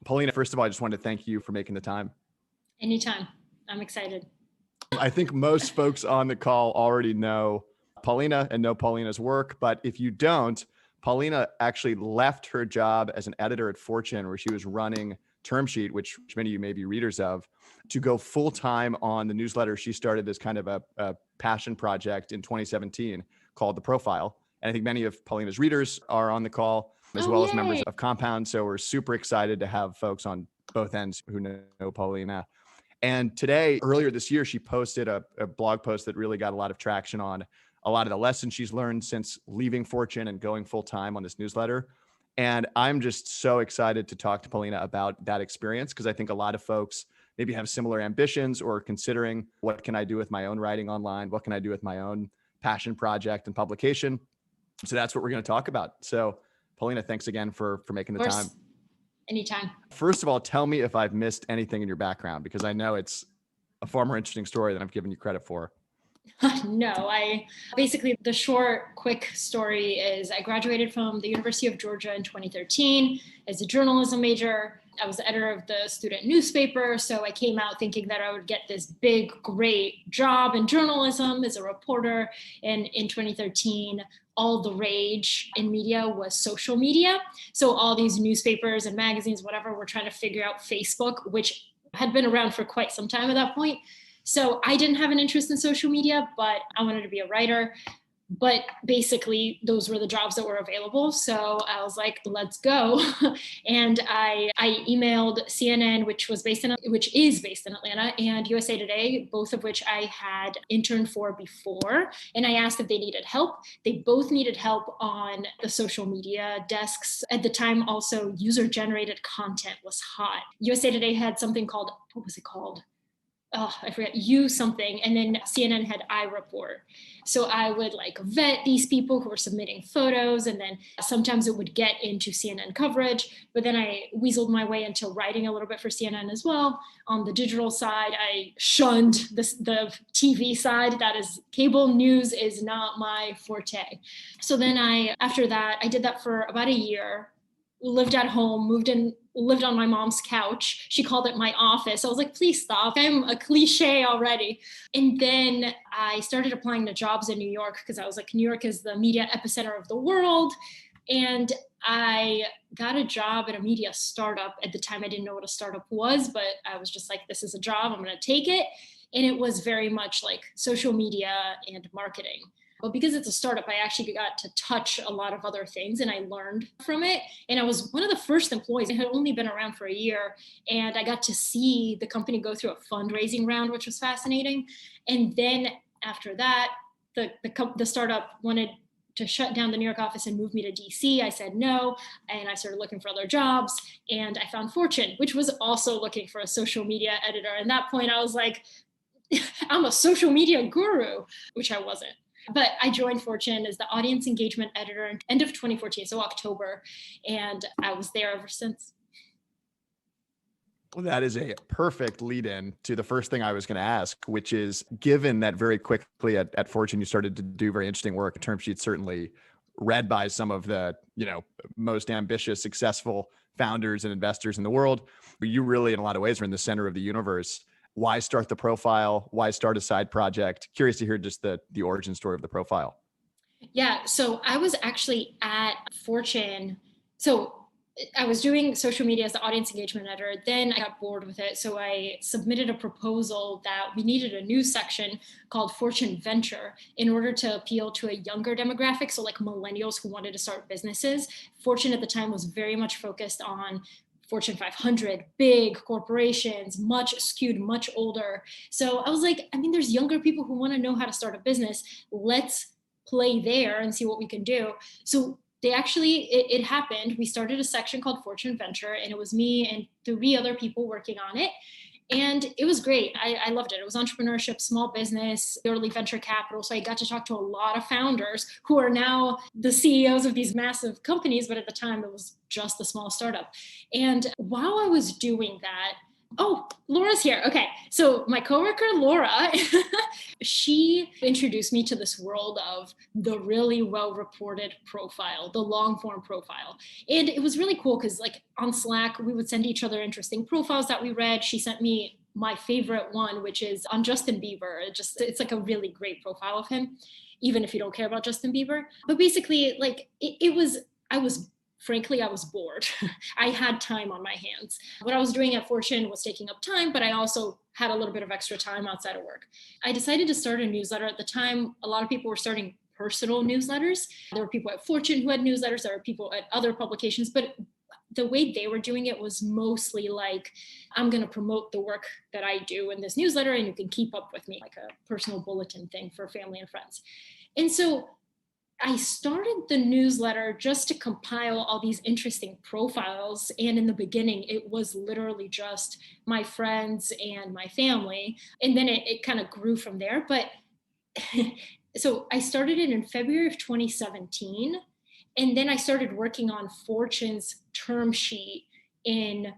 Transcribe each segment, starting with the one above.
Polina, first of all, I just wanted to thank you for making the time. Anytime. I'm excited. I think most folks on the call already know Polina and know Polina's work, but if you don't, Polina actually left her job as an editor at Fortune, where she was running Term Sheet, which many of you may be readers of, to go full-time on the newsletter. She started this kind of a passion project in 2017 called The Profile. And I think many of Polina's readers are on the call, as well as members of Compound. So we're super excited to have folks on both ends who know Polina. And today, earlier this year, she posted a blog post that really got a lot of traction on a lot of the lessons she's learned since leaving Fortune and going full-time on this newsletter. And I'm just so excited to talk to Polina about that experience, because I think a lot of folks maybe have similar ambitions or considering, what can I do with my own writing online? What can I do with my own passion project and publication? So that's what we're going to talk about. So Polina, thanks again for making the time. Anytime. First of all, tell me if I've missed anything in your background, because I know it's a far more interesting story than I've given you credit for. No, basically the short, quick story is I graduated from the University of Georgia in 2013 as a journalism major. I was the editor of the student newspaper. So I came out thinking that I would get this big, great job in journalism as a reporter. And in 2013, all the rage in media was social media. So all these newspapers and magazines, whatever, were trying to figure out Facebook, which had been around for quite some time at that point. So I didn't have an interest in social media, but I wanted to be a writer. But basically, those were the jobs that were available. So I was like, let's go. And I emailed CNN, which is based in Atlanta, and USA Today, both of which I had interned for before. And I asked if they needed help. They both needed help on the social media desks. At the time, also, user-generated content was hot. USA Today had something called, what was it called? Oh, I forget, something. And then CNN had iReport. So I would vet these people who were submitting photos, and then sometimes it would get into CNN coverage. But then I weaseled my way into writing a little bit for CNN as well. On the digital side, I shunned the TV side. That is, cable news is not my forte. So then after that, I did that for about a year. Lived at home, lived on my mom's couch. She called it my office. I was like, please stop. I'm a cliche already. And then I started applying to jobs in New York, because I was like, New York is the media epicenter of the world. And I got a job at a media startup. At the time, I didn't know what a startup was, but I was just like, this is a job, I'm going to take it. And it was very much like social media and marketing. But because it's a startup, I actually got to touch a lot of other things, and I learned from it. And I was one of the first employees. It had only been around for a year, and I got to see the company go through a fundraising round, which was fascinating. And then after that, the startup wanted to shut down the New York office and move me to DC. I said no, and I started looking for other jobs, and I found Fortune, which was also looking for a social media editor. And at that point, I was like, I'm a social media guru, which I wasn't. But I joined Fortune as the audience engagement editor in end of 2014, so October, and I was there ever since. Well, that is a perfect lead in to the first thing I was going to ask, which is, given that very quickly at Fortune, you started to do very interesting work. Term Sheet certainly read by some of the most ambitious, successful founders and investors in the world. But you really, in a lot of ways, are in the center of the universe. Why start the Profile? Why start a side project? Curious to hear just the origin story of the Profile. Yeah, so I was actually at Fortune. So I was doing social media as the audience engagement editor. Then I got bored with it. So I submitted a proposal that we needed a new section called Fortune Venture in order to appeal to a younger demographic. So like millennials who wanted to start businesses. Fortune at the time was very much focused on Fortune 500, big corporations, much skewed, much older. So I was like, there's younger people who want to know how to start a business. Let's play there and see what we can do. So it happened. We started a section called Fortune Venture, and it was me and 3 other people working on it. And it was great. I loved it. It was entrepreneurship, small business, early venture capital. So I got to talk to a lot of founders who are now the CEOs of these massive companies. But at the time, it was just a small startup. And while I was doing that, Oh, Laura's here. Okay. So my coworker, Laura, she introduced me to this world of the really well-reported profile, the long form profile. And it was really cool because like on Slack, we would send each other interesting profiles that we read. She sent me my favorite one, which is on Justin Bieber. It's like a really great profile of him, even if you don't care about Justin Bieber. But basically, like frankly, I was bored. I had time on my hands. What I was doing at Fortune was taking up time, but I also had a little bit of extra time outside of work. I decided to start a newsletter. At the time, a lot of people were starting personal newsletters. There were people at Fortune who had newsletters. There were people at other publications, but the way they were doing it was mostly like, I'm going to promote the work that I do in this newsletter and you can keep up with me, like a personal bulletin thing for family and friends. And so I started the newsletter just to compile all these interesting profiles. And in the beginning, it was literally just my friends and my family. And then it kind of grew from there. But so I started it in February of 2017. And then I started working on Fortune's term sheet in,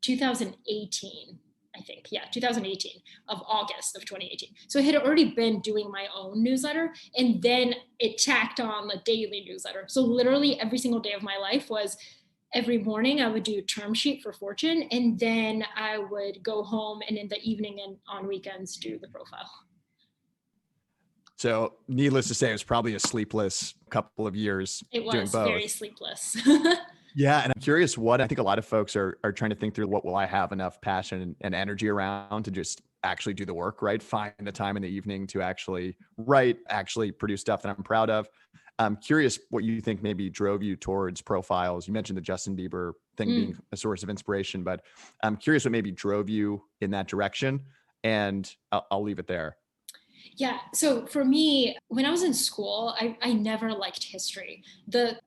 2018. I think, 2018 of August of 2018. So I had already been doing my own newsletter and then it tacked on the daily newsletter. So literally every single day of my life was every morning I would do term sheet for Fortune and then I would go home and in the evening and on weekends do the profile. So needless to say, it was probably a sleepless couple of years. It was doing both. Very sleepless. Yeah. And I'm curious what I think a lot of folks are trying to think through, what will I have enough passion and energy around to just actually do the work, right? Find the time in the evening to actually write, actually produce stuff that I'm proud of. I'm curious what you think maybe drove you towards profiles. You mentioned the Justin Bieber thing being a source of inspiration, but I'm curious what maybe drove you in that direction. And I'll leave it there. Yeah. So for me, when I was in school, I never liked history.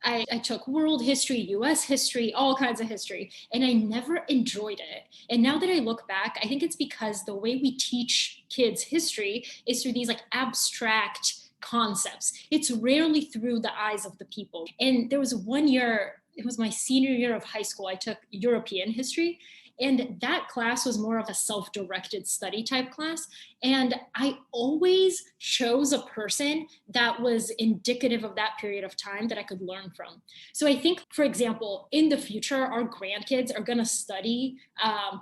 I took world history, US history, all kinds of history, and I never enjoyed it. And now that I look back, I think it's because the way we teach kids history is through these like abstract concepts. It's rarely through the eyes of the people. And there was one year, it was my senior year of high school, I took European history. And that class was more of a self-directed study type class. And I always chose a person that was indicative of that period of time that I could learn from. So I think, for example, in the future, our grandkids are going to study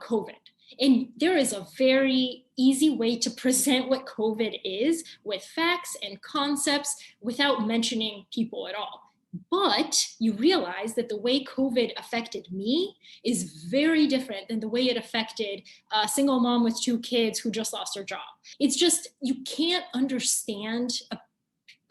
COVID. And there is a very easy way to present what COVID is with facts and concepts without mentioning people at all. But you realize that the way COVID affected me is very different than the way it affected a single mom with 2 kids who just lost her job. It's just, you can't understand a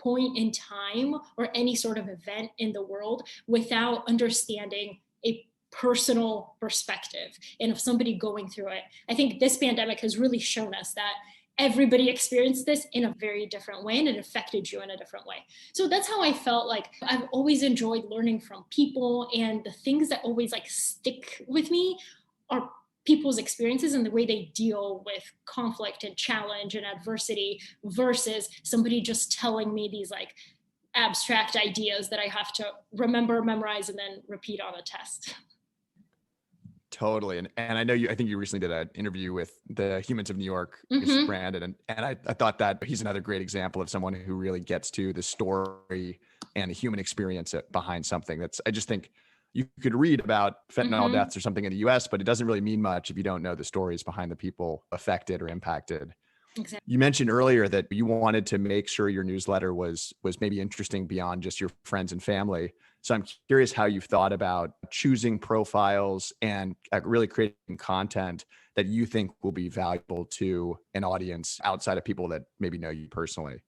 point in time or any sort of event in the world without understanding a personal perspective and of somebody going through it. I think this pandemic has really shown us that everybody experienced this in a very different way and it affected you in a different way. So that's how I felt. Like I've always enjoyed learning from people, and the things that always like stick with me are people's experiences and the way they deal with conflict and challenge and adversity versus somebody just telling me these like abstract ideas that I have to remember, memorize, and then repeat on a test. Totally. And I know I think you recently did an interview with the Humans of New York, Brandon. And I thought that he's another great example of someone who really gets to the story and the human experience behind something. I just think you could read about fentanyl deaths or something in the US, but it doesn't really mean much if you don't know the stories behind the people affected or impacted. Exactly. You mentioned earlier that you wanted to make sure your newsletter was maybe interesting beyond just your friends and family. So I'm curious how you've thought about choosing profiles and really creating content that you think will be valuable to an audience outside of people that maybe know you personally.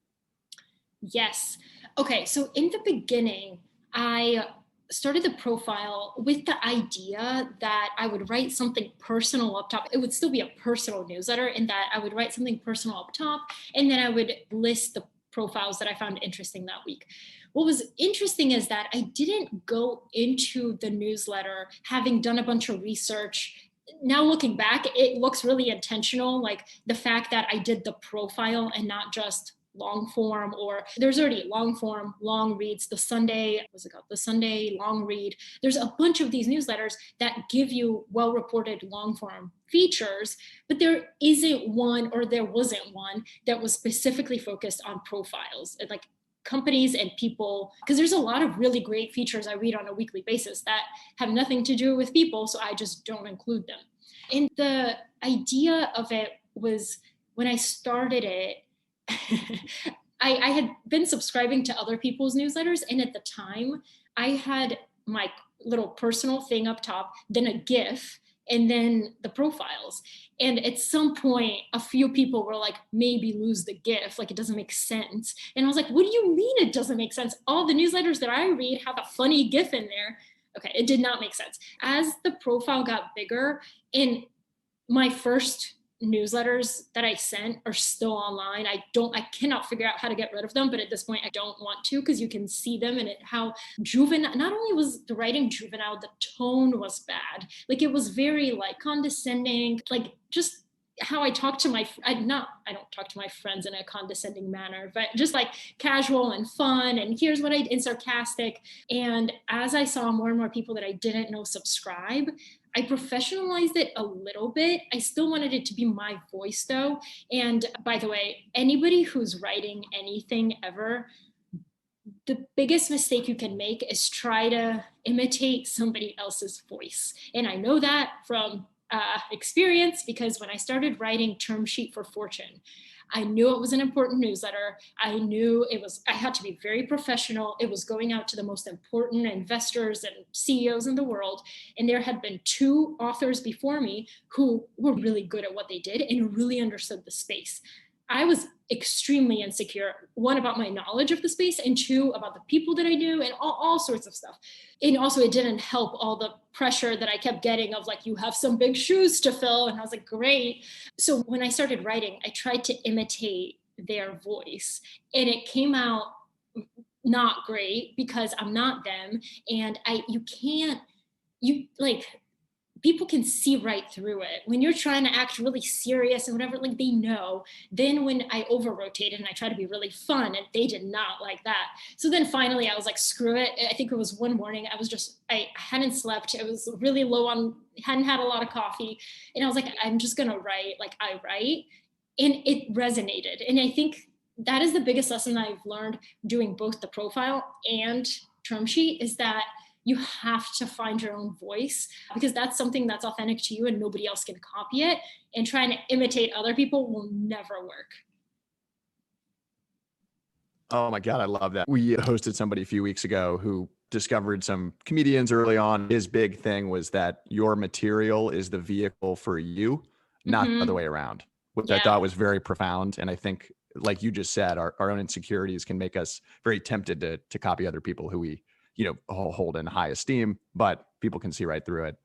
Yes. Okay. So in the beginning, I started the profile with the idea that I would write something personal up top. It would still be a personal newsletter in that I would write something personal up top, and then I would list the profiles that I found interesting that week. What was interesting is that I didn't go into the newsletter having done a bunch of research. Now looking back, it looks really intentional, like the fact that I did the profile and not just long form, or there's already long form, long reads, the Sunday, what's it called? The Sunday long read. There's a bunch of these newsletters that give you well-reported long form features, but there isn't one, or there wasn't one that was specifically focused on profiles, like companies and people, because there's a lot of really great features I read on a weekly basis that have nothing to do with people, so I just don't include them. And the idea of it was, when I started it, I had been subscribing to other people's newsletters, and at the time I had my little personal thing up top, then a GIF, and then the profiles. And at some point, a few people were like, maybe lose the GIF, like it doesn't make sense. And I was like, what do you mean it doesn't make sense? All the newsletters that I read have a funny GIF in there. Okay, it did not make sense. As the profile got bigger, and my first newsletters that I sent are still online. I cannot figure out how to get rid of them, but at this point I don't want to, because you can see them, and how juvenile, not only was the writing juvenile, the tone was bad. Like it was very like condescending, like just how I talk to I don't talk to my friends in a condescending manner, but just like casual and fun, and here's what I did, and sarcastic. And as I saw more and more people that I didn't know subscribe, I professionalized it a little bit. I still wanted it to be my voice though. And by the way, anybody who's writing anything ever, the biggest mistake you can make is try to imitate somebody else's voice. And I know that from experience, because when I started writing Term Sheet for Fortune, I knew it was an important newsletter. I knew I had to be very professional. It was going out to the most important investors and CEOs in the world. And there had been 2 authors before me who were really good at what they did and really understood the space. I was extremely insecure, 1, about my knowledge of the space, and 2, about the people that I knew, and all sorts of stuff. And also it didn't help all the pressure that I kept getting of like, you have some big shoes to fill. And I was like, great. So when I started writing, I tried to imitate their voice, and it came out not great because I'm not them. And people can see right through it. When you're trying to act really serious and whatever, like they know. Then when I over-rotated and I tried to be really fun, and they did not like that. So then finally I was like, screw it. I think it was one morning, I hadn't slept. I was really low on, hadn't had a lot of coffee. And I was like, I'm just gonna write like I write. And it resonated. And I think that is the biggest lesson that I've learned doing both the profile and Term Sheet, is that you have to find your own voice, because that's something that's authentic to you and nobody else can copy it. And trying to imitate other people will never work. Oh my God, I love that. We hosted somebody a few weeks ago who discovered some comedians early on. His big thing was that your material is the vehicle for you, not the other way around, which I thought was very profound. And I think, like you just said, our own insecurities can make us very tempted to copy other people who we hold in high esteem, but people can see right through it.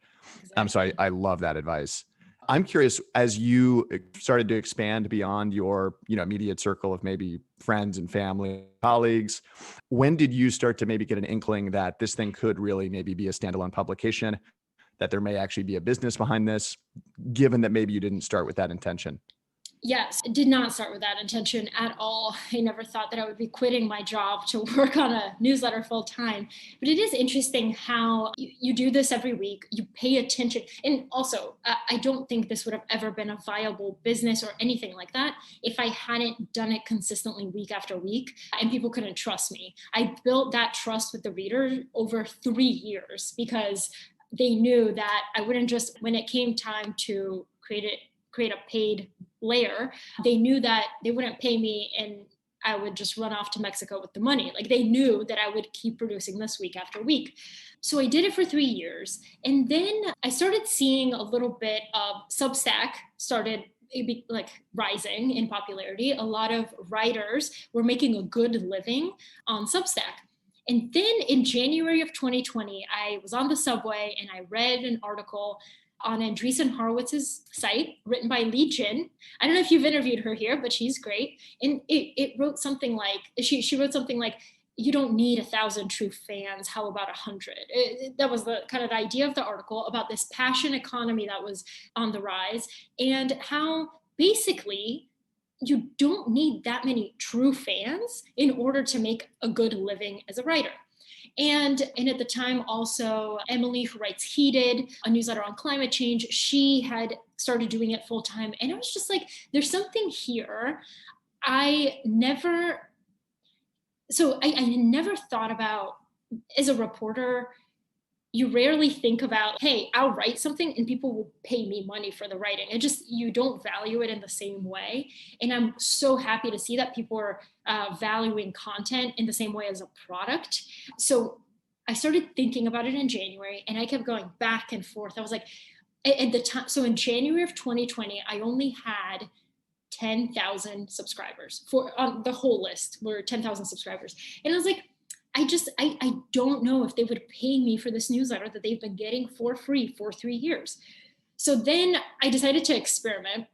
Exactly. So I love that advice. I'm curious, as you started to expand beyond your, immediate circle of maybe friends and family, colleagues, when did you start to maybe get an inkling that this thing could really maybe be a standalone publication, that there may actually be a business behind this, given that maybe you didn't start with that intention? Yes, it did not start with that intention at all. I never thought that I would be quitting my job to work on a newsletter full time. But it is interesting how you do this every week, you pay attention. And also, I don't think this would have ever been a viable business or anything like that if I hadn't done it consistently week after week and people couldn't trust me. I built that trust with the reader over 3 years, because they knew that I wouldn't just, when it came time to create a paid layer, they knew that they wouldn't pay me and I would just run off to Mexico with the money. Like they knew that I would keep producing this week after week. So I did it for 3 years. And then I started seeing a little bit of Substack started like rising in popularity. A lot of writers were making a good living on Substack. And then in January of 2020, I was on the subway and I read an article on Andreessen Horowitz's site, written by Lee Jin. I don't know if you've interviewed her here, but she's great. And it wrote something like, she wrote something like, you don't need 1,000 true fans, how about 100? That was the kind of the idea of the article, about this passion economy that was on the rise, and how basically you don't need that many true fans in order to make a good living as a writer. And at the time also, Emily, who writes Heated, a newsletter on climate change, she had started doing it full time. And I was just like, there's something here. I never thought about, as a reporter, you rarely think about, hey, I'll write something and people will pay me money for the writing. You don't value it in the same way. And I'm so happy to see that people are valuing content in the same way as a product. So I started thinking about it in January, and I kept going back and forth. I was like, at the time, so in January of 2020, I only had 10,000 subscribers on the whole list were 10,000 subscribers. And I was like, I don't know if they would pay me for this newsletter that they've been getting for free for 3 years. So then I decided to experiment.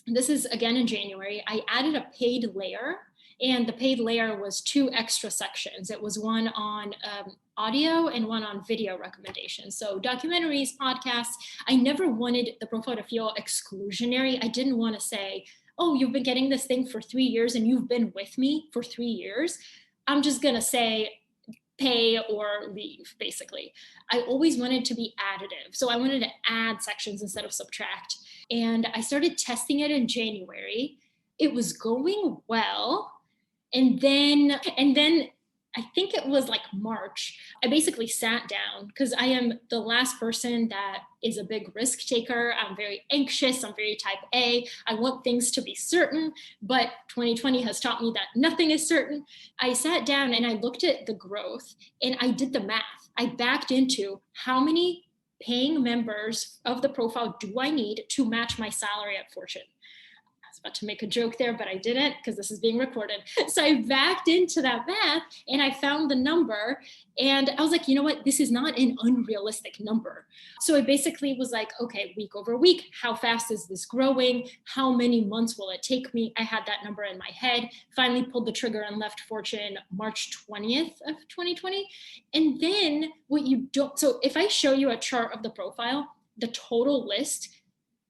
This is again in January. I added a paid layer, and the paid layer was 2 extra sections. It was one on audio and one on video recommendations. So documentaries, podcasts. I never wanted the profile to feel exclusionary. I didn't want to say, oh, you've been getting this thing for 3 years and you've been with me for 3 years. I'm just going to say pay or leave, basically. I always wanted to be additive. So I wanted to add sections instead of subtract. And I started testing it in January. It was going well. And then I think it was like March, I basically sat down because I am the last person that is a big risk taker. I'm very anxious. I'm very type A. I want things to be certain, but 2020 has taught me that nothing is certain. I sat down and I looked at the growth and I did the math. I backed into how many paying members of the profile do I need to match my salary at Fortune. About to make a joke there, but I didn't because this is being recorded. So I backed into that math and I found the number, and I was like, you know what? This is not an unrealistic number. So it basically was like, okay, week over week, how fast is this growing? How many months will it take me? I had that number in my head, finally pulled the trigger and left Fortune March 20th of 2020. And then so if I show you a chart of the profile, the total list,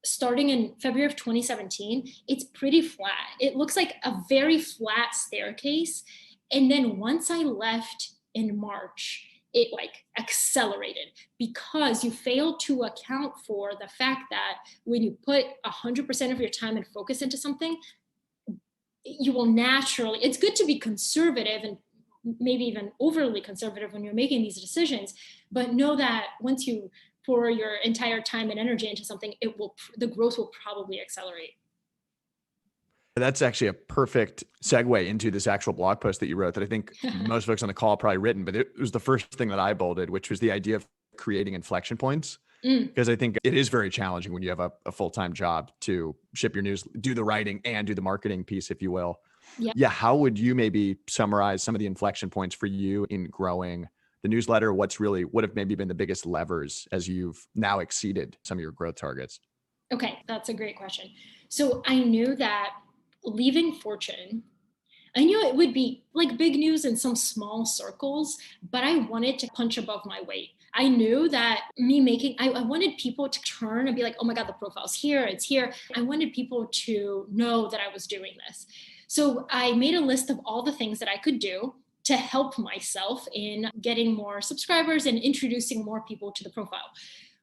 starting in February of 2017, it's pretty flat. It looks like a very flat staircase. And then once I left in March, it like accelerated because you fail to account for the fact that when you put 100% of your time and focus into something, you will naturally, it's good to be conservative and maybe even overly conservative when you're making these decisions, but know that once you pour your entire time and energy into something, the growth will probably accelerate. That's actually a perfect segue into this actual blog post that you wrote that I think most folks on the call probably written, but it was the first thing that I bolded, which was the idea of creating inflection points. Because I think it is very challenging when you have a full-time job to ship your news, do the writing and do the marketing piece, if you will. Yeah. How would you maybe summarize some of the inflection points for you in growing the newsletter? What have maybe been the biggest levers as you've now exceeded some of your growth targets? Okay, that's a great question. So I knew that leaving Fortune, I knew it would be like big news in some small circles, but I wanted to punch above my weight. I knew that I wanted people to turn and be like, oh my God, the profile's here, it's here. I wanted people to know that I was doing this. So I made a list of all the things that I could do to help myself in getting more subscribers and introducing more people to the profile.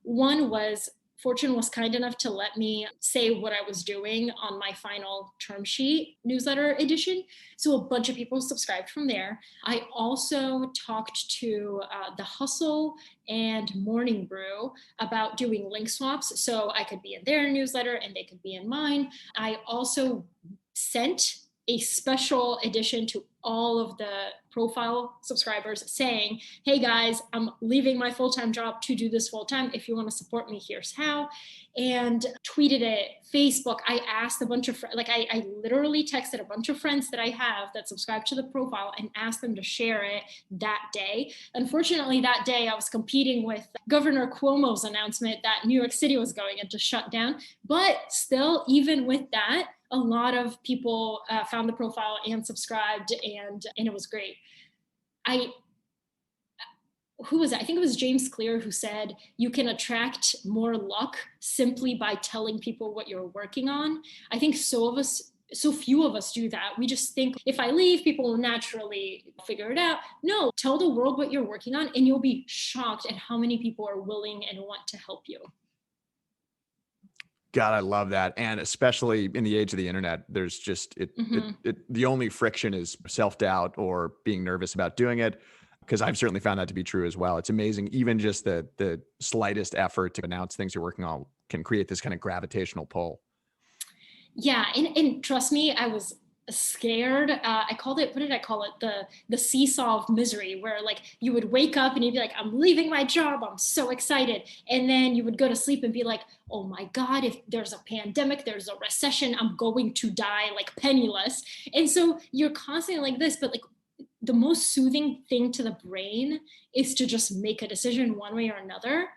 One was Fortune was kind enough to let me say what I was doing on my final term sheet newsletter edition. So a bunch of people subscribed from there. I also talked to The Hustle and Morning Brew about doing link swaps so I could be in their newsletter and they could be in mine. I also sent a special edition to all of the profile subscribers saying, hey guys, I'm leaving my full-time job to do this full-time. If you want to support me, here's how. And tweeted it, Facebook. I asked a bunch of, I literally texted a bunch of friends that I have that subscribe to the profile and asked them to share it that day. Unfortunately, that day I was competing with Governor Cuomo's announcement that New York City was going into shutdown. But still, even with that, a lot of people found the profile and subscribed, and it was great. Who was it? I think it was James Clear who said, you can attract more luck simply by telling people what you're working on. I think so so few of us do that. We just think if I leave, people will naturally figure it out. No, tell the world what you're working on, and you'll be shocked at how many people are willing and want to help you. God, I love that. And especially in the age of the internet, there's just the only friction is self-doubt or being nervous about doing it. Because I've certainly found that to be true as well. It's amazing. Even just the slightest effort to announce things you're working on can create this kind of gravitational pull. Yeah. And trust me, I was scared. I called it, what did I call it? The seesaw of misery, where like you would wake up and you'd be like, I'm leaving my job. I'm so excited. And then you would go to sleep and be like, oh my God, if there's a pandemic, there's a recession, I'm going to die like penniless. And so you're constantly like this, but like the most soothing thing to the brain is to just make a decision one way or another.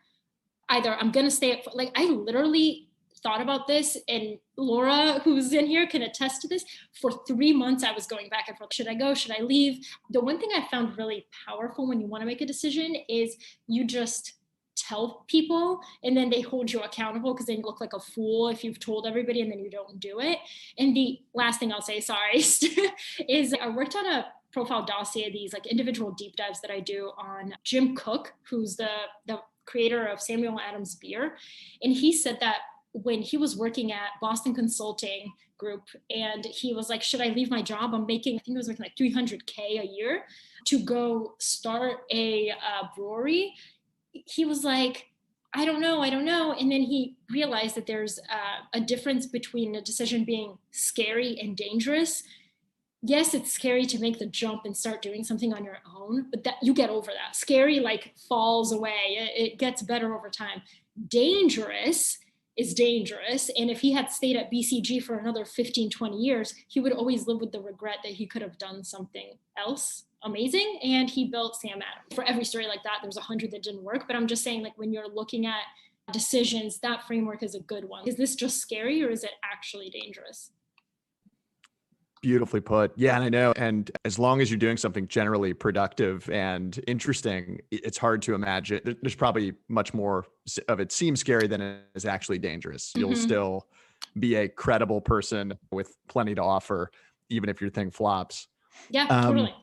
Either I'm going to stay at, like, I literally thought about this, and Laura, who's in here, can attest to this. For 3 months, I was going back and forth. Should I go? Should I leave? The one thing I found really powerful when you want to make a decision is you just tell people, and then they hold you accountable, because then you look like a fool if you've told everybody and then you don't do it. And the last thing I'll say, sorry, is I worked on a profile dossier, these like individual deep dives that I do on Jim Cook, who's the creator of Samuel Adams beer. And he said that when he was working at Boston Consulting Group, and he was like, should I leave my job? I'm making, I think it was making like $300K a year to go start a brewery. He was like, I don't know. And then he realized that there's a difference between a decision being scary and dangerous. Yes, it's scary to make the jump and start doing something on your own, but that you get over that. Scary like falls away. It gets better over time. Dangerous is dangerous. And if he had stayed at BCG for another 15, 20 years, he would always live with the regret that he could have done something else amazing. And he built Sam Adams. For every story like that, there's 100 that didn't work. But I'm just saying, like, when you're looking at decisions, that framework is a good one. Is this just scary, or is it actually dangerous? Beautifully put. Yeah, and I know. And as long as you're doing something generally productive and interesting, it's hard to imagine. There's probably much more of it seems scary than it is actually dangerous. You'll still be a credible person with plenty to offer, even if your thing flops. Yeah, totally.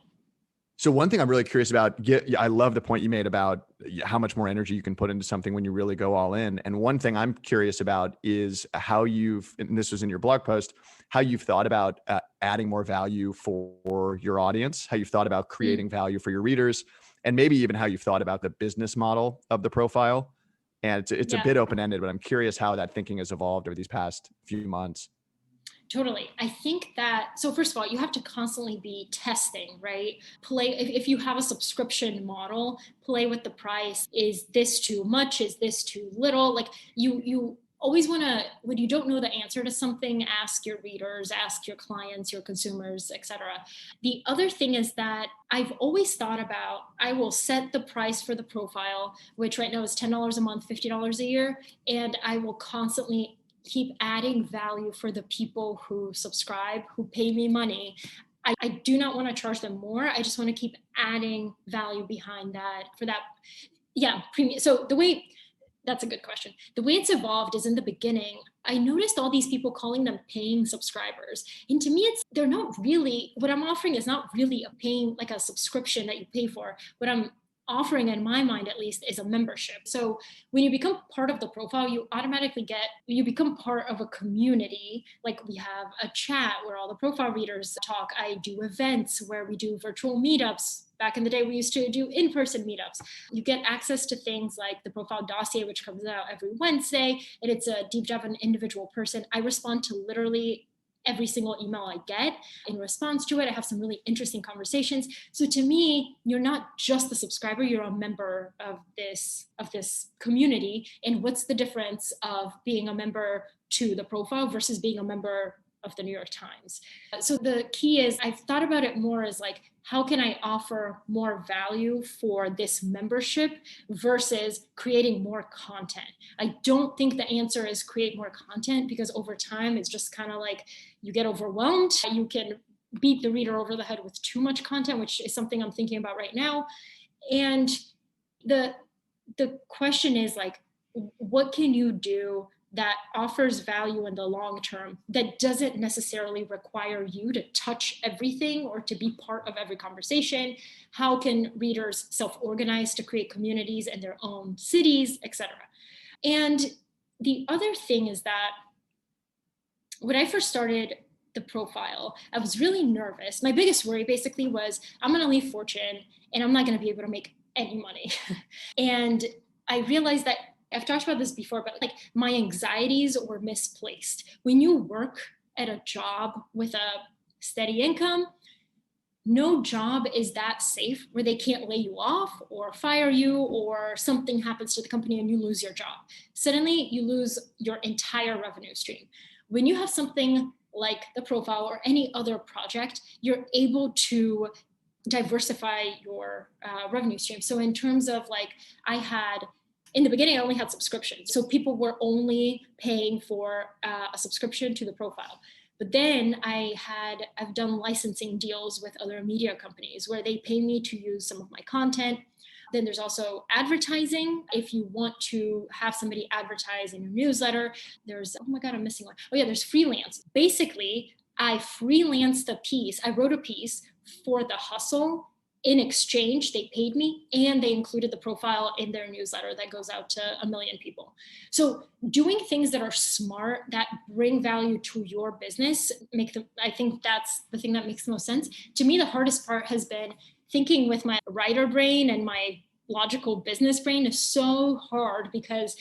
So one thing I'm really curious about, I love the point you made about how much more energy you can put into something when you really go all in. And one thing I'm curious about is how and this was in your blog post, how you've thought about adding more value for your audience, how you've thought about creating value for your readers, and maybe even how you've thought about the business model of the profile. And it's a bit open-ended, but I'm curious how that thinking has evolved over these past few months. Totally. I think that, so first of all, you have to constantly be testing, right? If you have a subscription model, play with the price. Is this too much? Is this too little? Like you always want to, when you don't know the answer to something, ask your readers, ask your clients, your consumers, etc. The other thing is that I've always thought about, I will set the price for the profile, which right now is $10 a month, $50 a year. And I will constantly keep adding value for the people who subscribe, who pay me money. I do not want to charge them more. I just want to keep adding value behind that for that. Yeah. Premium. So that's a good question. The way it's evolved is, in the beginning, I noticed all these people calling them paying subscribers. And to me, they're not really, what I'm offering is not really like a subscription that you pay for. What I'm offering, in my mind at least, is a membership. So when you become part of the profile, you become part of a community. Like, we have a chat where all the profile readers talk. I do events where we do virtual meetups. Back in the day, we used to do in-person meetups. You get access to things like the profile dossier, which comes out every Wednesday, and it's a deep dive on an individual person. I respond to literally every single email I get in response to it. I have some really interesting conversations. So to me, you're not just the subscriber, you're a member of this community. And what's the difference of being a member to the profile versus being a member of the New York Times? So the key is, I've thought about it more as like, how can I offer more value for this membership versus creating more content? I don't think the answer is create more content, because over time it's just kind of like you get overwhelmed. You can beat the reader over the head with too much content, which is something I'm thinking about right now. And the question is like, what can you do that offers value in the long term that doesn't necessarily require you to touch everything or to be part of every conversation? How can readers self-organize to create communities in their own cities, etc.? And the other thing is that when I first started the profile, I was really nervous. My biggest worry basically was I'm going to leave Fortune and I'm not going to be able to make any money. And I realized that I've talked about this before, but like my anxieties were misplaced. When you work at a job with a steady income, no job is that safe where they can't lay you off or fire you or something happens to the company and you lose your job. Suddenly you lose your entire revenue stream. When you have something like the profile or any other project, you're able to diversify your revenue stream. So in terms of like, in the beginning, I only had subscriptions. So people were only paying for a subscription to the profile. But then I've done licensing deals with other media companies where they pay me to use some of my content. Then there's also advertising. If you want to have somebody advertise in your newsletter, there's, oh my God, I'm missing one. Oh yeah, there's freelance. Basically, I freelanced a piece. I wrote a piece for The Hustle. In exchange, they paid me and they included the profile in their newsletter that goes out to 1 million people. So doing things that are smart, that bring value to your business, I think that's the thing that makes the most sense. To me, the hardest part has been thinking with my writer brain and my logical business brain is so hard because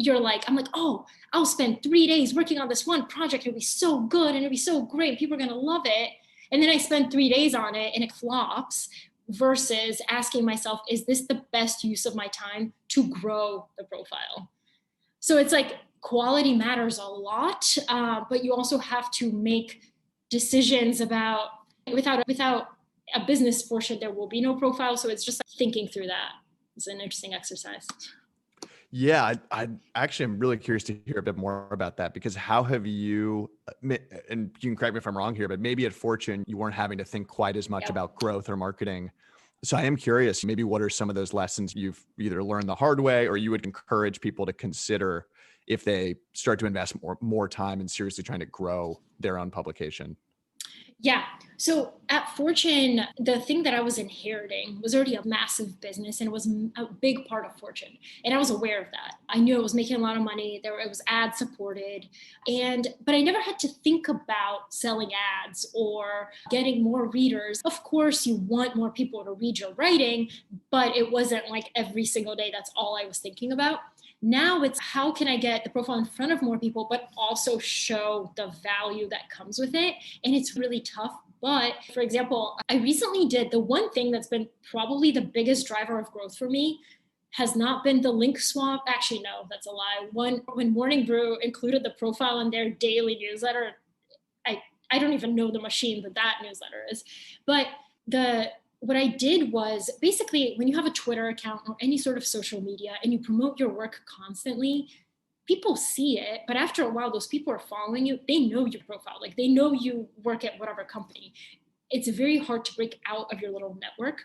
I'm like, oh, I'll spend 3 days working on this one project. It'll be so good and it'll be so great. People are going to love it. And then I spend 3 days on it and it flops, versus asking myself, is this the best use of my time to grow the profile? So it's like quality matters a lot, but you also have to make decisions about, without a business portion, there will be no profile. So it's just like thinking through that. It's an interesting exercise. Yeah, I actually am really curious to hear a bit more about that, because how have you, and you can correct me if I'm wrong here, but maybe at Fortune, you weren't having to think quite as much about growth or marketing. So I am curious, maybe what are some of those lessons you've either learned the hard way or you would encourage people to consider if they start to invest more time in seriously trying to grow their own publication? Yeah. So at Fortune, the thing that I was inheriting was already a massive business and it was a big part of Fortune. And I was aware of that. I knew it was making a lot of money. It was ad supported. But I never had to think about selling ads or getting more readers. Of course, you want more people to read your writing, but it wasn't like every single day. That's all I was thinking about. Now it's how can I get the profile in front of more people, but also show the value that comes with it. And it's really tough. But for example, I recently did the one thing that's been probably the biggest driver of growth for me has not been the link swap. Actually, no, that's a lie. When Morning Brew included the profile in their daily newsletter, I don't even know the machine that newsletter is. But what I did was basically when you have a Twitter account or any sort of social media and you promote your work constantly, people see it, but after a while, those people are following you. They know your profile. Like they know you work at whatever company. It's very hard to break out of your little network.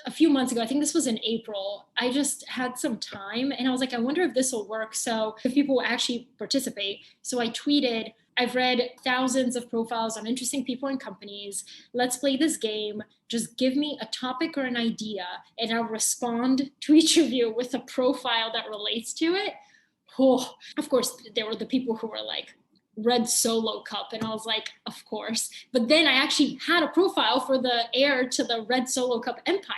A few months ago, I think this was in April, I just had some time and I was like, I wonder if this will work. So if people will actually participate. So I tweeted, I've read thousands of profiles on interesting people and companies. Let's play this game. Just give me a topic or an idea and I'll respond to each of you with a profile that relates to it. Oh, of course, there were the people who were like, Red Solo Cup. And I was like, of course. But then I actually had a profile for the heir to the Red Solo Cup empire.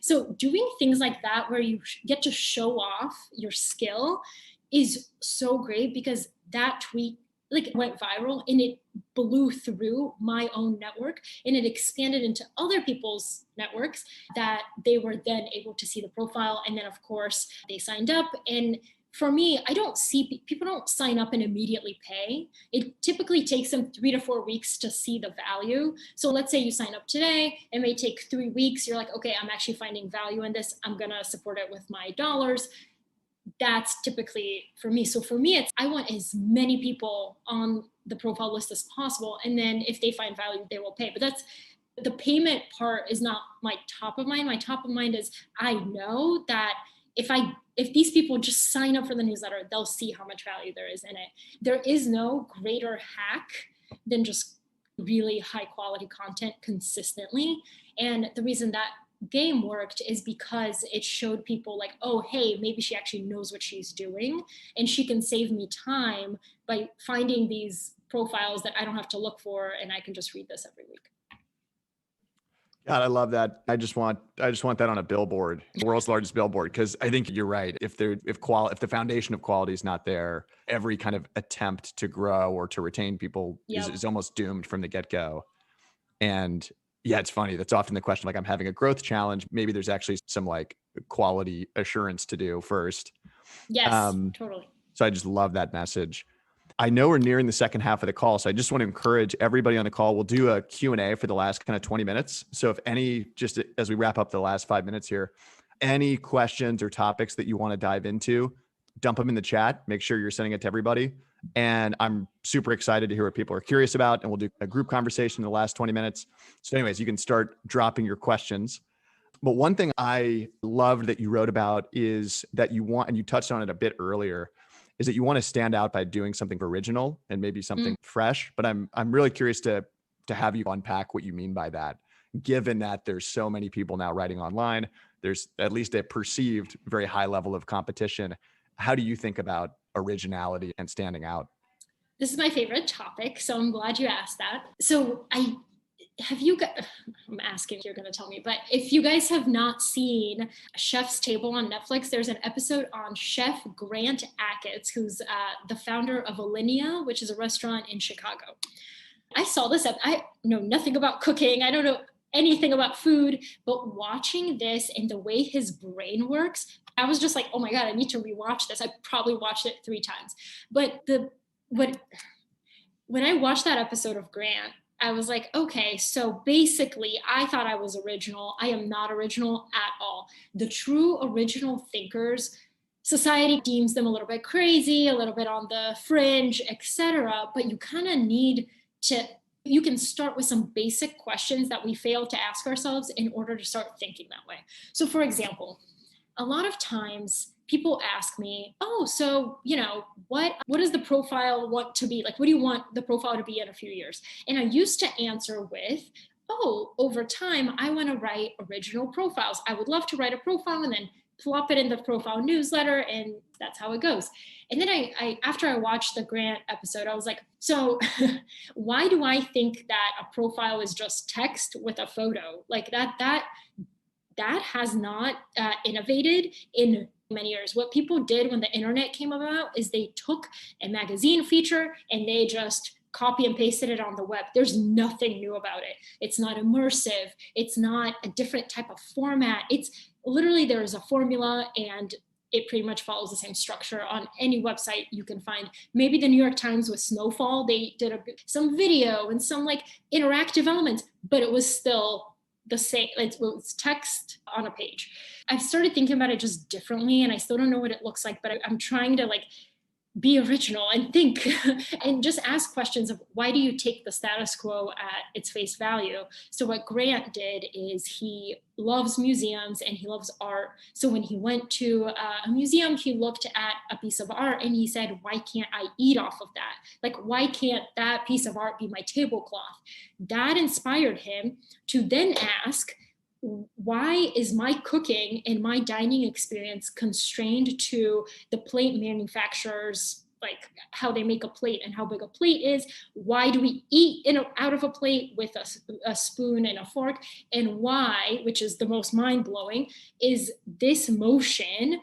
So doing things like that where you get to show off your skill is so great because that tweet went viral and it blew through my own network and it expanded into other people's networks that they were then able to see the profile. And then of course they signed up. And for me, I don't see people don't sign up and immediately pay. It typically takes them 3 to 4 weeks to see the value. So let's say you sign up today, it may take 3 weeks. You're like, okay, I'm actually finding value in this. I'm going to support it with my dollars. That's typically for me. So for me, I want as many people on the profile list as possible. And then if they find value, they will pay. But the payment part is not my top of mind. My top of mind is I know that if these people just sign up for the newsletter, they'll see how much value there is in it. There is no greater hack than just really high quality content consistently. And the reason that game worked is because it showed people like, oh, hey, maybe she actually knows what she's doing and she can save me time by finding these profiles that I don't have to look for, and I can just read this every week. God, I love that. I just want that on a billboard, the world's largest billboard, because I think you're right. If the foundation of quality is not there, every kind of attempt to grow or to retain people is almost doomed from the get-go. And yeah, it's funny. That's often the question. Like, I'm having a growth challenge. Maybe there's actually some like quality assurance to do first. Yes, totally. So I just love that message. I know we're nearing the second half of the call, so I just want to encourage everybody on the call. We'll do a Q&A for the last kind of 20 minutes. So just as we wrap up the last 5 minutes here, any questions or topics that you want to dive into, dump them in the chat. Make sure you're sending it to everybody. And I'm super excited to hear what people are curious about. And we'll do a group conversation in the last 20 minutes. So anyways, you can start dropping your questions. But one thing I loved that you wrote about is that you want, and you touched on it a bit earlier, is that you want to stand out by doing something original and maybe something fresh. But I'm really curious to have you unpack what you mean by that, given that there's so many people now writing online. There's at least a perceived very high level of competition. How do you think about originality and standing out? This is my favorite topic, so I'm glad you asked that. So I'm asking if you're going to tell me, but if you guys have not seen Chef's Table on Netflix, there's an episode on Chef Grant Achatz, who's the founder of Alinea, which is a restaurant in Chicago. I saw this up. I know nothing about cooking. I don't know anything about food, but watching this and the way his brain works, I was just like, oh my God, I need to rewatch this. I probably watched it 3 times. But when I watched that episode of Grant, I was like, okay, so basically I thought I was original. I am not original at all. The true original thinkers, society deems them a little bit crazy, a little bit on the fringe, etc. But you kind of need to, you can start with some basic questions that we fail to ask ourselves in order to start thinking that way. So for example, a lot of times people ask me, oh, so, what does the profile want to be? Like, what do you want the profile to be in a few years? And I used to answer with, oh, over time, I want to write original profiles. I would love to write a profile and then plop it in the profile newsletter. And that's how it goes. And then I after I watched the Grant episode, I was like, so why do I think that a profile is just text with a photo? Like that has not innovated in many years. What people did when the internet came about is they took a magazine feature and they just copy and pasted it on the web. There's nothing new about it. It's not immersive. It's not a different type of format. It's literally, there's a formula and it pretty much follows the same structure on any website you can find. Maybe the New York Times with Snowfall, they did some video and some like interactive elements, but it was still the same. It was text on a page. I've started thinking about it just differently, and I still don't know what it looks like, but I'm trying to like be original and think and just ask questions of why do you take the status quo at its face value? So what Grant did is he loves museums and he loves art. So when he went to a museum, he looked at a piece of art and he said, why can't I eat off of that? Like, why can't that piece of art be my tablecloth? That inspired him to then ask, why is my cooking and my dining experience constrained to the plate manufacturers, like how they make a plate and how big a plate is? Why do we eat out of a plate with a spoon and a fork? And why, which is the most mind-blowing, is this motion,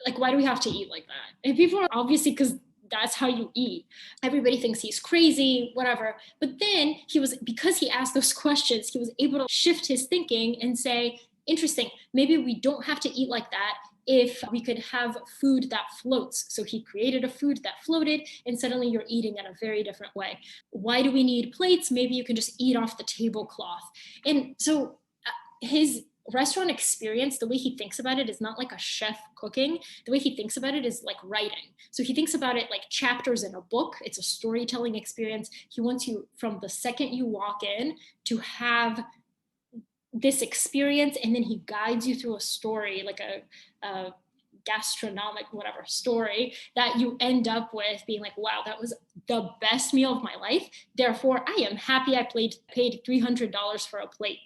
like, why do we have to eat like that? And people are obviously, because that's how you eat. Everybody thinks he's crazy, whatever. But then because he asked those questions, he was able to shift his thinking and say, interesting, maybe we don't have to eat like that if we could have food that floats. So he created a food that floated, and suddenly you're eating in a very different way. Why do we need plates? Maybe you can just eat off the tablecloth. And so his restaurant experience, the way he thinks about it is not like a chef cooking. The way he thinks about it is like writing. So he thinks about it like chapters in a book. It's a storytelling experience. He wants you, from the second you walk in, to have this experience, and then he guides you through a story, like a gastronomic, whatever story that you end up with being like, wow, that was the best meal of my life. Therefore, I am happy I paid $300 for a plate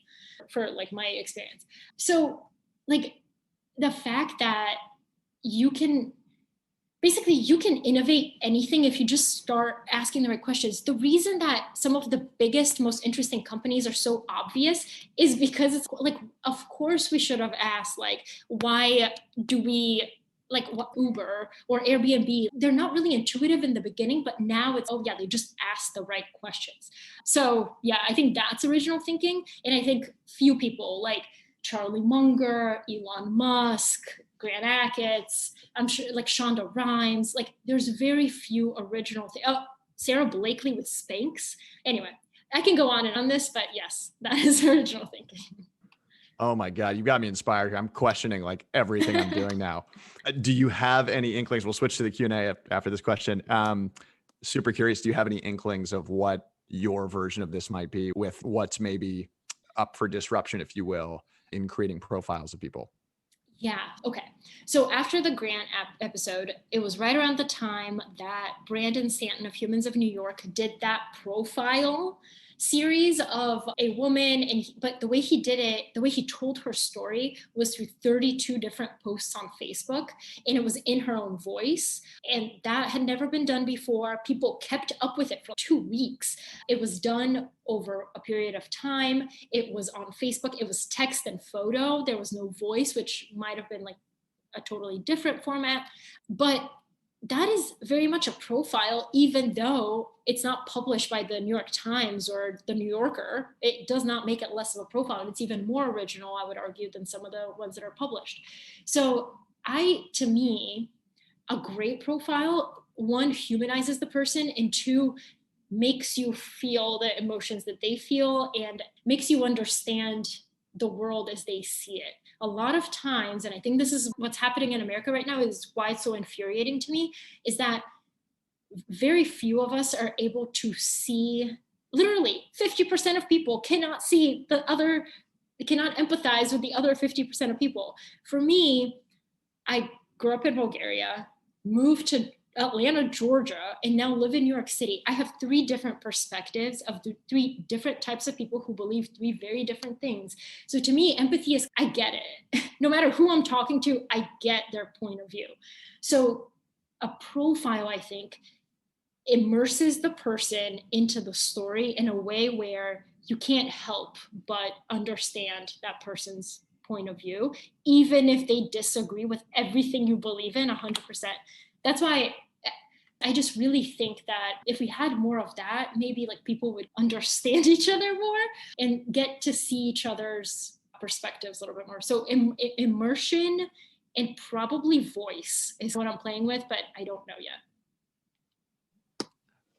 for like my experience. So like the fact that you can innovate anything if you just start asking the right questions. The reason that some of the biggest, most interesting companies are so obvious is because it's like, of course we should have asked, like, why do we, like what Uber or Airbnb, they're not really intuitive in the beginning, but now it's, oh yeah, they just asked the right questions. So yeah, I think that's original thinking. And I think few people like Charlie Munger, Elon Musk, Grant Achatz, I'm sure like Shonda Rhimes, like there's very few original things. Oh, Sarah Blakely with Spanx. Anyway, I can go on and on this, but yes, that is original thinking. Oh my God, you got me inspired. I'm questioning like everything I'm doing now. Do you have any inklings? We'll switch to the Q&A after this question. Super curious, do you have any inklings of what your version of this might be with what's maybe up for disruption, if you will, in creating profiles of people? Yeah. Okay. So after the Grant episode, it was right around the time that Brandon Stanton of Humans of New York did that profile series of a woman. But the way he did it, the way he told her story was through 32 different posts on Facebook, and it was in her own voice. And that had never been done before. People kept up with it for 2 weeks. It was done over a period of time. It was on Facebook. It was text and photo. There was no voice, which might have been like a totally different format. But that is very much a profile, even though it's not published by the New York Times or the New Yorker. It does not make it less of a profile. And it's even more original, I would argue, than some of the ones that are published. So to me, a great profile, one, humanizes the person, and two, makes you feel the emotions that they feel and makes you understand the world as they see it. A lot of times, and I think this is what's happening in America right now, is why it's so infuriating to me, is that very few of us are able to see, literally 50% of people cannot see the other, cannot empathize with the other 50% of people. For me, I grew up in Bulgaria, moved to Atlanta, Georgia, and now live in New York City. I have 3 different perspectives of the 3 different types of people who believe 3 very different things. So to me, empathy is, I get it. No matter who I'm talking to, I get their point of view. So a profile, I think, immerses the person into the story in a way where you can't help but understand that person's point of view, even if they disagree with everything you believe in 100%. That's why I just really think that if we had more of that, maybe like people would understand each other more and get to see each other's perspectives a little bit more. So immersion and probably voice is what I'm playing with, but I don't know yet.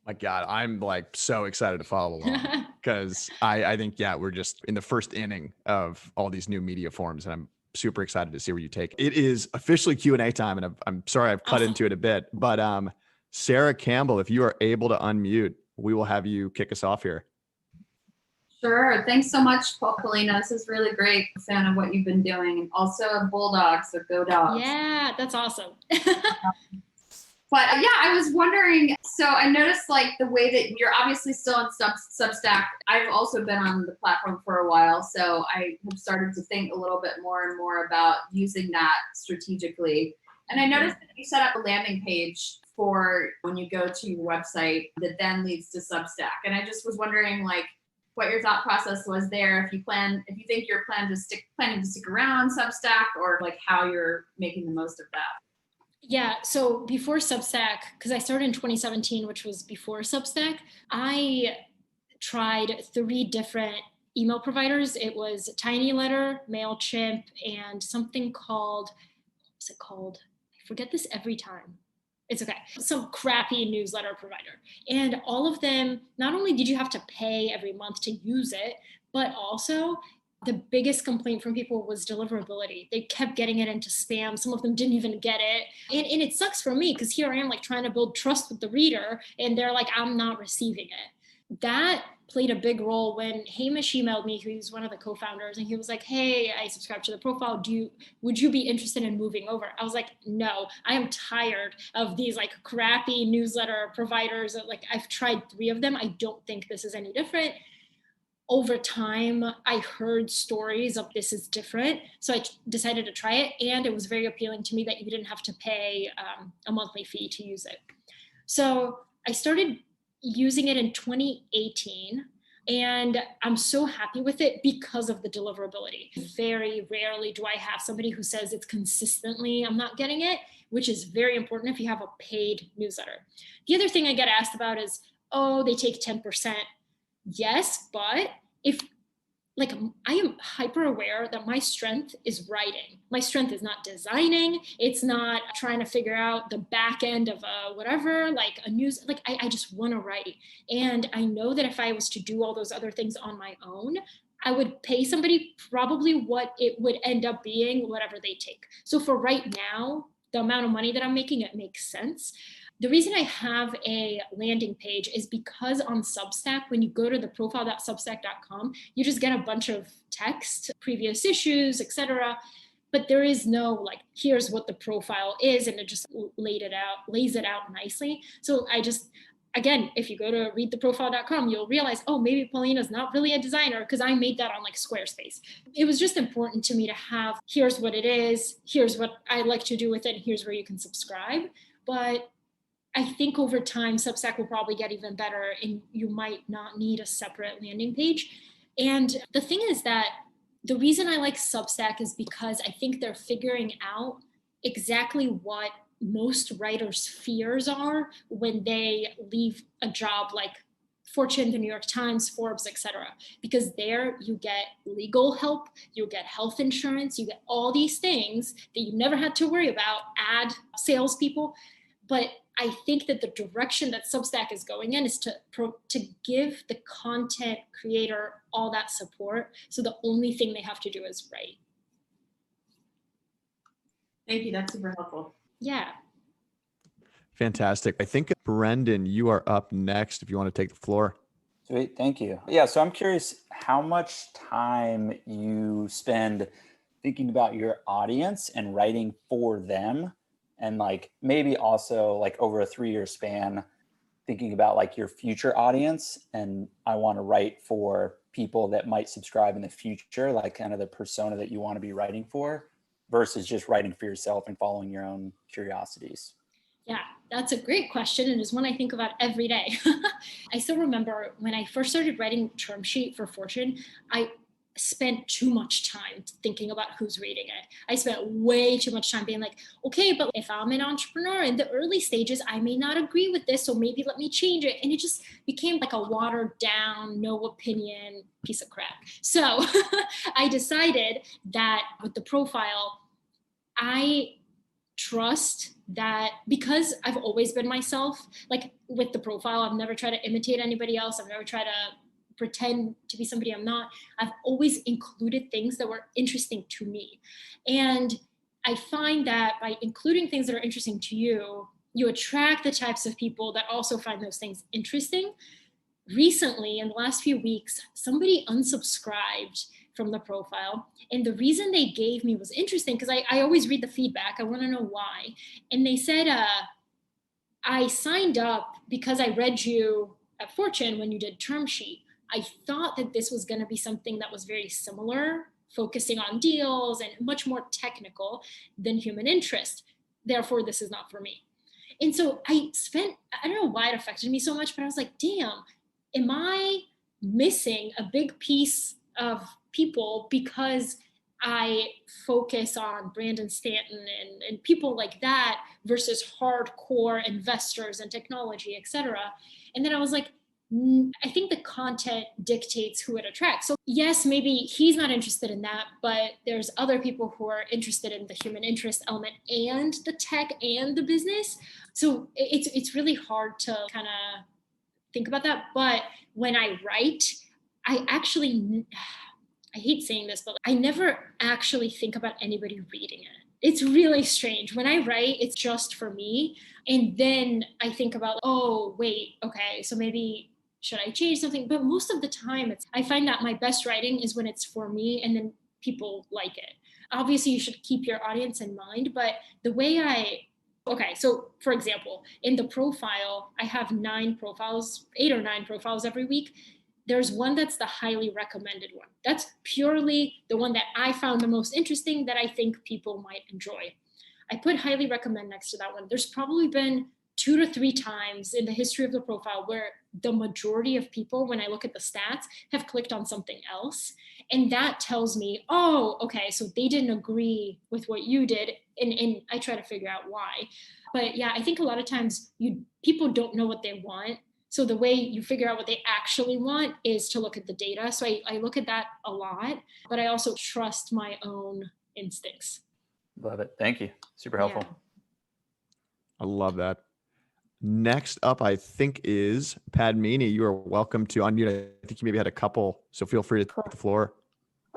My God, I'm like so excited to follow along because I think, yeah, we're just in the first inning of all these new media forms, and I'm super excited to see where you take it. It is officially Q&A time, and I'm sorry I've cut into it a bit, but Sarah Campbell, if you are able to unmute, we will have you kick us off here. Sure. Thanks so much, Polina. This is really great. I'm a fan of what you've been doing. And also a bulldog, so go dogs. Yeah, that's awesome. But yeah, I was wondering, so I noticed like the way that you're obviously still on Substack. I've also been on the platform for a while, so I have started to think a little bit more and more about using that strategically. And I noticed that you set up a landing page for when you go to your website that then leads to Substack. And I just was wondering like what your thought process was there, if you think you're planning to stick around Substack, or like how you're making the most of that. Yeah, so before Substack, because I started in 2017, which was before Substack, I tried 3 different email providers. It was TinyLetter, MailChimp, and something called, what's it called? I forget this every time. It's okay. Some crappy newsletter provider. And all of them, not only did you have to pay every month to use it, but also the biggest complaint from people was deliverability. They kept getting it into spam. Some of them didn't even get it. And it sucks for me because here I am like trying to build trust with the reader and they're like, I'm not receiving it. That played a big role when Hamish emailed me, who's one of the co-founders, and he was like, hey, I subscribe to the profile. Would you be interested in moving over? I was like, no, I am tired of these like crappy newsletter providers. Like I've tried 3 of them. I don't think this is any different. Over time, I heard stories of this is different. So I decided to try it. And it was very appealing to me that you didn't have to pay a monthly fee to use it. So I started using it in 2018. And I'm so happy with it because of the deliverability. Very rarely do I have somebody who says it's consistently, I'm not getting it, which is very important if you have a paid newsletter. The other thing I get asked about is, oh, they take 10%. Yes, but if like I am hyper aware that my strength is writing. My strength is not designing. It's not trying to figure out the back end of whatever, like a news, like I just want to write. And I know that if I was to do all those other things on my own, I would pay somebody probably what it would end up being, whatever they take. So for right now, the amount of money that I'm making, it makes sense. The reason I have a landing page is because on Substack, when you go to the profile.substack.com, you just get a bunch of text, previous issues, etc. But there is no like, here's what the profile is, and it just lays it out nicely. So again, if you go to readtheprofile.com, you'll realize, oh, maybe Polina's not really a designer because I made that on like Squarespace. It was just important to me to have, here's what it is, here's what I like to do with it, and here's where you can subscribe. But I think over time, Substack will probably get even better and you might not need a separate landing page. And the thing is that the reason I like Substack is because I think they're figuring out exactly what most writers' fears are when they leave a job like Fortune, the New York Times, Forbes, etc. Because there you get legal help, you get health insurance, you get all these things that you never had to worry about, ad salespeople. But I think that the direction that Substack is going in is to give the content creator all that support. So the only thing they have to do is write. Thank you. That's super helpful. Yeah. Fantastic. I think, Brendan, you are up next if you want to take the floor. Sweet. Thank you. Yeah. So I'm curious how much time you spend thinking about your audience and writing for them. And like maybe also like over a 3-year span, thinking about like your future audience. And I want to write for people that might subscribe in the future, like kind of the persona that you want to be writing for versus just writing for yourself and following your own curiosities. Yeah, that's a great question. And it's one I think about every day. I still remember when I first started writing term sheet for Fortune, I spent too much time thinking about who's reading it. I spent way too much time being like, okay, but if I'm an entrepreneur in the early stages, I may not agree with this, so maybe let me change it. And it just became like a watered down, no opinion piece of crap. So I decided that with the profile, I trust that because I've always been myself, like with the profile, I've never tried to imitate anybody else. I've never tried to pretend to be somebody I'm not. I've always included things that were interesting to me. And I find that by including things that are interesting to you, you attract the types of people that also find those things interesting. Recently, in the last few weeks, somebody unsubscribed from the profile. And the reason they gave me was interesting because I always read the feedback. I want to know why. And they said, I signed up because I read you at Fortune when you did term sheet. I thought that this was going to be something that was very similar, focusing on deals and much more technical than human interest. Therefore, this is not for me. And so I don't know why it affected me so much, but I was like, damn, am I missing a big piece of people because I focus on Brandon Stanton and people like that versus hardcore investors and technology, et cetera. And then I was like, I think the content dictates who it attracts. So yes, maybe he's not interested in that, but there's other people who are interested in the human interest element and the tech and the business. So it's really hard to kind of think about that. But when I write, I hate saying this, but I never actually think about anybody reading it. It's really strange. When I write, it's just for me. And then I think about, oh, wait, okay, so maybe should I change something? But most of the time, I find that my best writing is when it's for me and then people like it. Obviously, you should keep your audience in mind, but the way okay, so for example, in the profile, I have 8 or 9 profiles every week. There's one that's the highly recommended one. That's purely the one that I found the most interesting that I think people might enjoy. I put highly recommend next to that one. There's probably been 2 to 3 times in the history of the profile where the majority of people, when I look at the stats, have clicked on something else. And that tells me, oh, okay, so they didn't agree with what you did. And I try to figure out why. But yeah, I think a lot of times people don't know what they want. So the way you figure out what they actually want is to look at the data. So I look at that a lot, but I also trust my own instincts. Love it. Thank you. Super helpful. Yeah. I love that. Next up, I think, is Padmini. You are welcome to unmute. I think you maybe had a couple, so feel free to take the floor.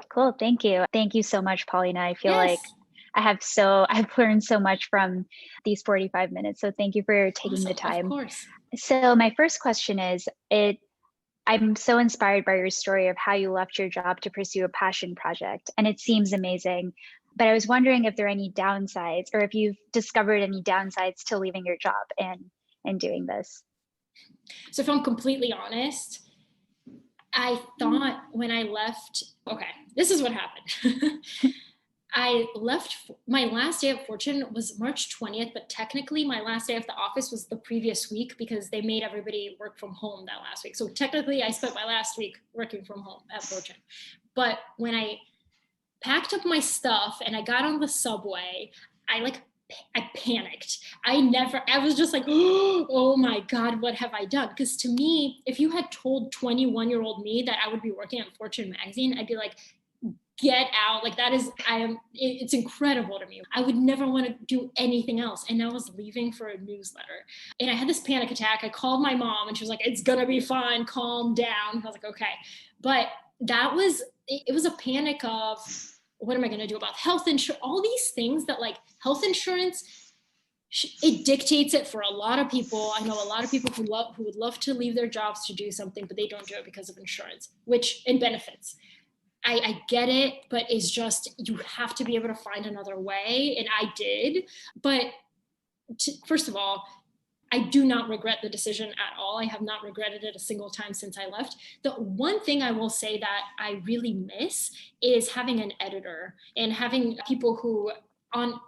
Cool. Thank you. Thank you so much, Polina. I feel like I've learned so much from these 45 minutes. So thank you for taking the time. Of course. So my first question is, I'm so inspired by your story of how you left your job to pursue a passion project, and it seems amazing. But I was wondering if there are any downsides, or if you've discovered any downsides to leaving your job and doing this. So if I'm completely honest, I thought when I left, okay, this is what happened. I left, my last day of Fortune was March 20th, but technically my last day of the office was the previous week because they made everybody work from home that last week. So technically I spent my last week working from home at Fortune. But when I packed up my stuff and I got on the subway, I panicked. I was just like, oh my God, what have I done? Because to me, if you had told 21-year-old me that I would be working at Fortune magazine, I'd be like, get out. Like it's incredible to me. I would never want to do anything else. And I was leaving for a newsletter and I had this panic attack. I called my mom and she was like, it's going to be fine. Calm down. I was like, okay. But it was a panic of, what am I going to do about health insurance? All these things that health insurance, it dictates it for a lot of people. I know a lot of people who would love to leave their jobs to do something, but they don't do it because of insurance, and benefits. I get it, but it's just, you have to be able to find another way. And I did. But first of all, I do not regret the decision at all. I have not regretted it a single time since I left. The one thing I will say that I really miss is having an editor and having people who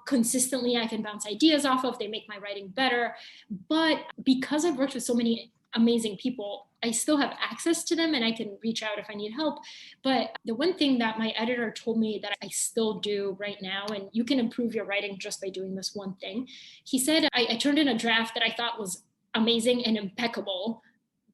consistently I can bounce ideas off of. They make my writing better. But because I've worked with so many amazing people, I still have access to them and I can reach out if I need help. But the one thing that my editor told me that I still do right now, and you can improve your writing just by doing this one thing. He said, I turned in a draft that I thought was amazing and impeccable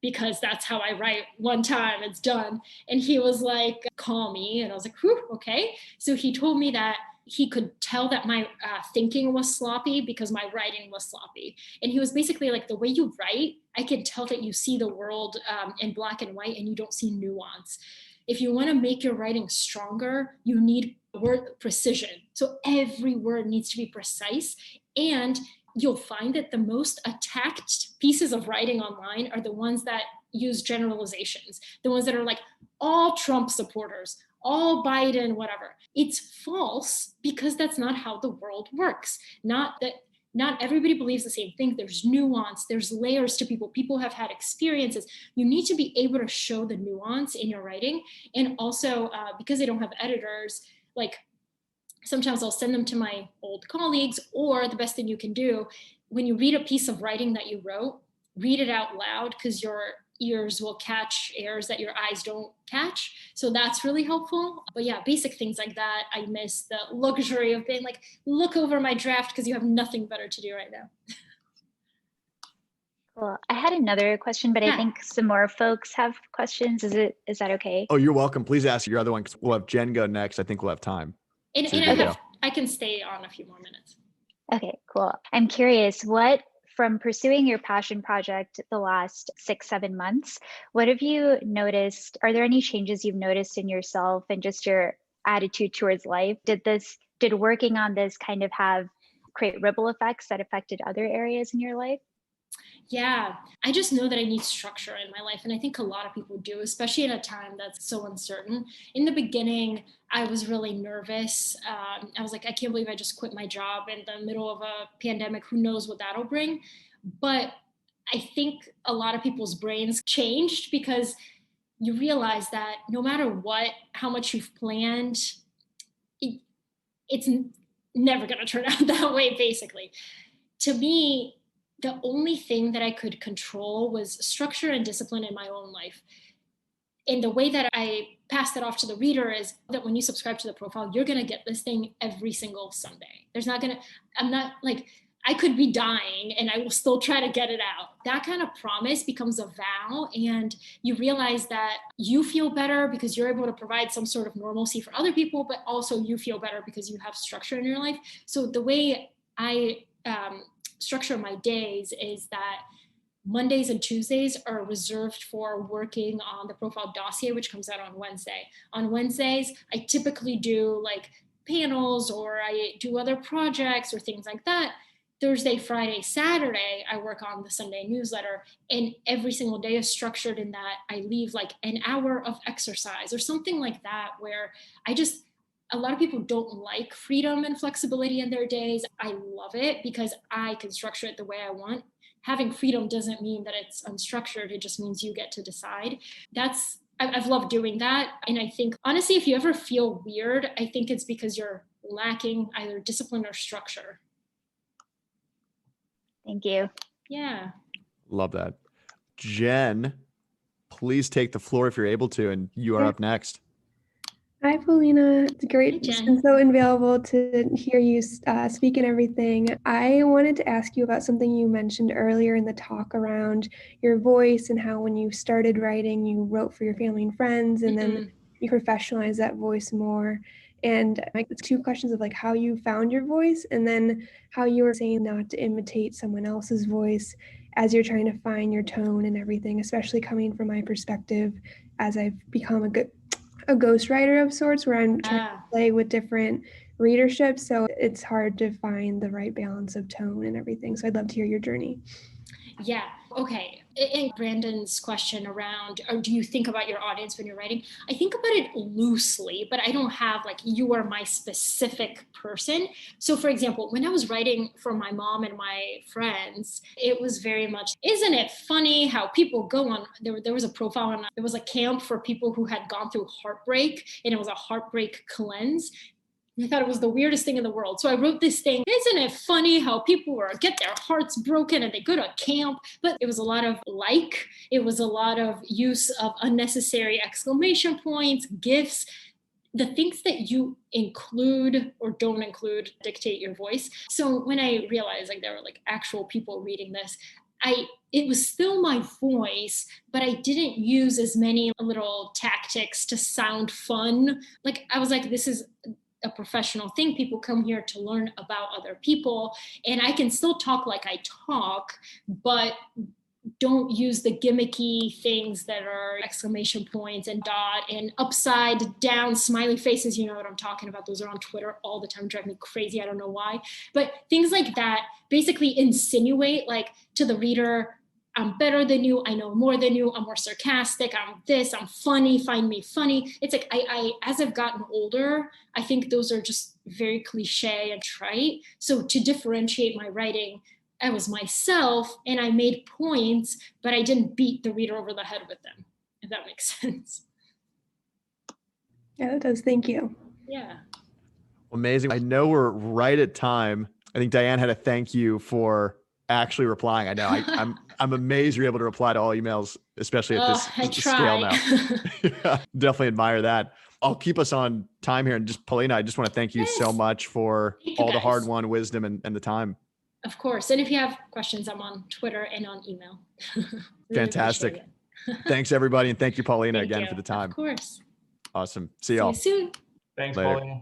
because that's how I write. One time it's done. And he was like, call me. And I was like, whew, okay. So he told me that he could tell that my thinking was sloppy because my writing was sloppy. And he was basically like, the way you write, I can tell that you see the world in black and white and you don't see nuance. If you want to make your writing stronger, you need word precision. So every word needs to be precise. And you'll find that the most attacked pieces of writing online are the ones that use generalizations, the ones that are like all Trump supporters, all Biden, whatever. It's false because that's not how the world works. Not everybody believes the same thing. There's nuance, there's layers to people. People have had experiences. You need to be able to show the nuance in your writing. And also because I don't have editors, sometimes I'll send them to my old colleagues, or the best thing you can do when you read a piece of writing that you wrote, read it out loud because your ears will catch errors that your eyes don't catch. So that's really helpful. But yeah, basic things like that. I miss the luxury of being like, look over my draft because you have nothing better to do right now. Cool. I had another question, but yeah. I think some more folks have questions. Is that okay? Oh, you're welcome. Please ask your other one because we'll have Jen go next. I think we'll have time. And I can stay on a few more minutes. Okay, cool. I'm curious, from pursuing your passion project the last 6-7 months, what have you noticed? Are there any changes you've noticed in yourself and just your attitude towards life? Did working on this kind of create ripple effects that affected other areas in your life? Yeah, I just know that I need structure in my life. And I think a lot of people do, especially at a time that's so uncertain. In the beginning, I was really nervous. I was like, I can't believe I just quit my job in the middle of a pandemic. Who knows what that'll bring? But I think a lot of people's brains changed because you realize that no matter what, how much you've planned, it, it's never going to turn out that way, basically. To me, the only thing that I could control was structure and discipline in my own life. And the way that I pass that off to the reader is that when you subscribe to the profile, you're going to get this thing every single Sunday. I'm not like, I could be dying and I will still try to get it out. That kind of promise becomes a vow, and you realize that you feel better because you're able to provide some sort of normalcy for other people, but also you feel better because you have structure in your life. So the way I structure my days is that Mondays and Tuesdays are reserved for working on the profile dossier, which comes out on Wednesday. On Wednesdays, I typically do like panels, or I do other projects or things like that. Thursday, Friday, Saturday, I work on the Sunday newsletter, and every single day is structured in that I leave like an hour of exercise or something like that, where a lot of people don't like freedom and flexibility in their days. I love it because I can structure it the way I want. Having freedom doesn't mean that it's unstructured. It just means you get to decide. I've loved doing that. And I think, honestly, if you ever feel weird, I think it's because you're lacking either discipline or structure. Thank you. Yeah. Love that. Jen, please take the floor if you're able to, and you are up next. Hi, Polina. It's great. Hi, It's Jen. been so invaluable to hear you speak and everything. I wanted to ask you about something you mentioned earlier in the talk around your voice and how when you started writing, you wrote for your family and friends, and then you professionalized that voice more. And it's two questions of like how you found your voice, and then how you were saying not to imitate someone else's voice as you're trying to find your tone and everything, especially coming from my perspective as I've become a ghostwriter of sorts, where I'm trying to play with different readerships. So it's hard to find the right balance of tone and everything. So I'd love to hear your journey. Yeah. Okay. And Brandon's question around, or do you think about your audience when you're writing? I think about it loosely, but I don't have like, you are my specific person. So for example, when I was writing for my mom and my friends, it was very much, isn't it funny how people go on, there was a profile on, there was a camp for people who had gone through heartbreak, and it was a heartbreak cleanse. I thought it was the weirdest thing in the world. So I wrote this thing, isn't it funny how people get their hearts broken and they go to camp? But it was a lot of it was a lot of use of unnecessary exclamation points, GIFs. The things that you include or don't include dictate your voice. So when I realized like there were like actual people reading this, it was still my voice, but I didn't use as many little tactics to sound fun. Like I was like, this is a professional thing. People come here to learn about other people, and I can still talk like I talk, but don't use the gimmicky things that are exclamation points and dot and upside down smiley faces. You know what I'm talking about. Those are on Twitter all the time, drive me crazy. I don't know why, but things like that basically insinuate like to the reader, I'm better than you, I know more than you, I'm more sarcastic, I'm this, I'm funny, find me funny. It's like, I as I've gotten older, I think those are just very cliche and trite. So to differentiate my writing, I was myself and I made points, but I didn't beat the reader over the head with them, if that makes sense. Yeah, that does. Thank you. Yeah. Amazing. I know we're right at time. I think Diane had a thank you for actually replying. I know I'm amazed you're able to reply to all emails, especially at this scale now. Yeah, definitely admire that. I'll keep us on time here. And just Polina, I just want to thank you so much for all the hard-won wisdom and the time. Of course. And if you have questions, I'm on Twitter and on email. Really fantastic. Thanks, everybody. And thank you, Paulina, again, you. for the time. Of course. Awesome. See y'all See you soon. Thanks, later. Paulina.